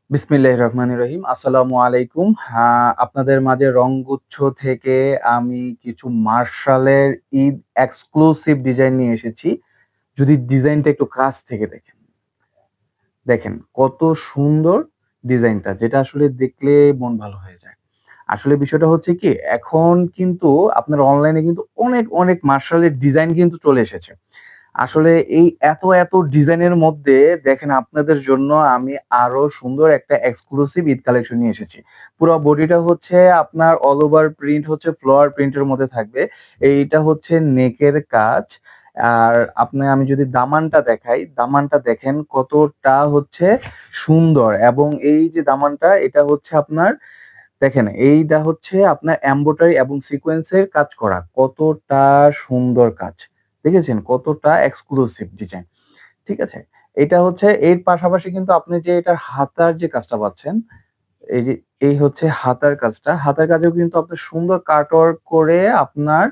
বিসমিল্লাহির রহমানির রহিম। আসসালামু আলাইকুম। আপনাদের মাঝে রংগুচ্ছ থেকে আমি কিছু মার্শালের ঈদ এক্সক্লুসিভ ডিজাইন নিয়ে এসেছি। যদি ডিজাইনটা একটু কাছ থেকে দেখেন। দেখেন কত সুন্দর ডিজাইনটা, যেটা আসলে দেখলে মন ভালো হয়ে যায়। আসলে বিষয়টা হচ্ছে কি, এখন কিন্তু আপনার অনলাইনে কিন্তু অনেক মার্শালের ডিজাইন কিন্তু চলে এসেছে। আসলে এই এত ডিজাইনের মধ্যে দেখেন, আপনাদের জন্য আমি আরো সুন্দর একটা এক্সক্লুসিভ ঈদ কালেকশন নিয়ে এসেছি। পুরা বডিটা হচ্ছে আপনার অল ওভার প্রিন্ট হচ্ছে ফ্লোয়ার প্রিন্টের মধ্যে থাকবে। এইটা হচ্ছে নেকের কাজ। আর আমি যদি দামানটা দেখাই, দামানটা দেখেন কতটা হচ্ছে সুন্দর, এবং এই যে দামানটা এটা হচ্ছে আপনার, দেখেন এইটা হচ্ছে আপনার এমব্রয়ডারি এবং সিকোয়েন্সের কাজ করা। কতটা সুন্দর কাজ। দেখেছেন? কতটা এক্সক্লুসিভ ডিজাইন। ঠিক আছে? এটা হচ্ছে এর পাশাপাশি কিন্তু আপনি যে এটার হাতার যে কাজটা পাচ্ছেন, এই যে এই হচ্ছে হাতার কাজটা। হাতার কাজেও কিন্তু আপনার সুন্দর কাট ওয়ার্ক করে আপনার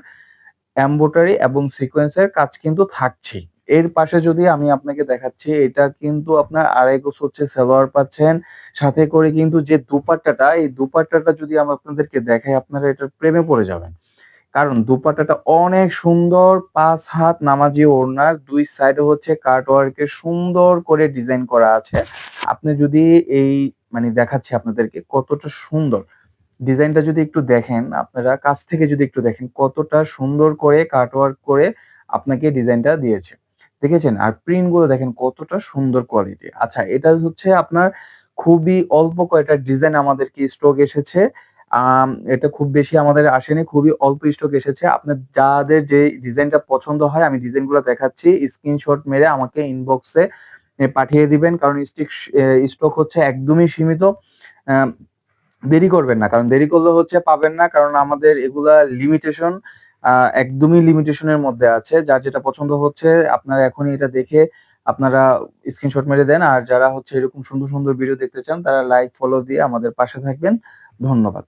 এমব্রয়ডারি এবং সিকোয়েন্সের কাজ কিন্তু থাকছেই। এর পাশে যদি আমি আপনাকে দেখাচ্ছি, এটা কিন্তু আপনার আড়াই গজ হচ্ছে সালোয়ার পাচ্ছেন। সাথে করে কিন্তু যে দোপাট্টাটা, এই দোপাট্টাটা যদি আমি আপনাদেরকে দেখাই, আপনারা এটার প্রেমে পড়ে যাবেন। কারণ দোপাট্টাটা অনেক সুন্দর, ৫ হাত নামাজি ওড়নার, ২ সাইডে হচ্ছে কাট ওয়ার্কের সুন্দর করে ডিজাইন করা আছে। আপনি যদি এই দেখাচ্ছি আপনাদেরকে কতটা সুন্দর। ডিজাইনটা যদি একটু দেখেন, আপনারা কাছ থেকে যদি একটু দেখেন কতটা সুন্দর করে কাট ওয়ার্ক করে আপনাকে ডিজাইনটা দিয়েছে। দেখেছেন? আর প্রিন্ট গুলো দেখেন কতটা সুন্দর কোয়ালিটি। আচ্ছা, এটা হচ্ছে আপনার খুবই অল্প কয়টা ডিজাইন আমাদেরকে স্টক এসেছে। এটা খুব বেশি আমাদের আসেনি, খুবই অল্প স্টক এসেছে। আপনার যাদের যে ডিজাইনটা পছন্দ হয়, আমি ডিজাইনগুলো দেখাচ্ছি। স্ক্রিনশট মেরে আমাকে ইনবক্সে পাঠিয়ে দিবেন। কারণ স্টক হচ্ছে একদমই সীমিত। আ দেরি করবেন না। কারণ দেরি করলে হচ্ছে পাবেন না। কারণ আমাদের এগুলা লিমিটেশন, আ একদমই লিমিটেশনের মধ্যে আছে। যার যেটা পছন্দ হচ্ছে আপনারা এখনই এটা দেখে আপনারা স্ক্রিনশট মেরে দেন। আর যারা হচ্ছে এরকম সুন্দর ভিডিও দেখতে চান, তারা লাইক, ফলো দিয়ে আমাদের পাশে থাকবেন। ধন্যবাদ।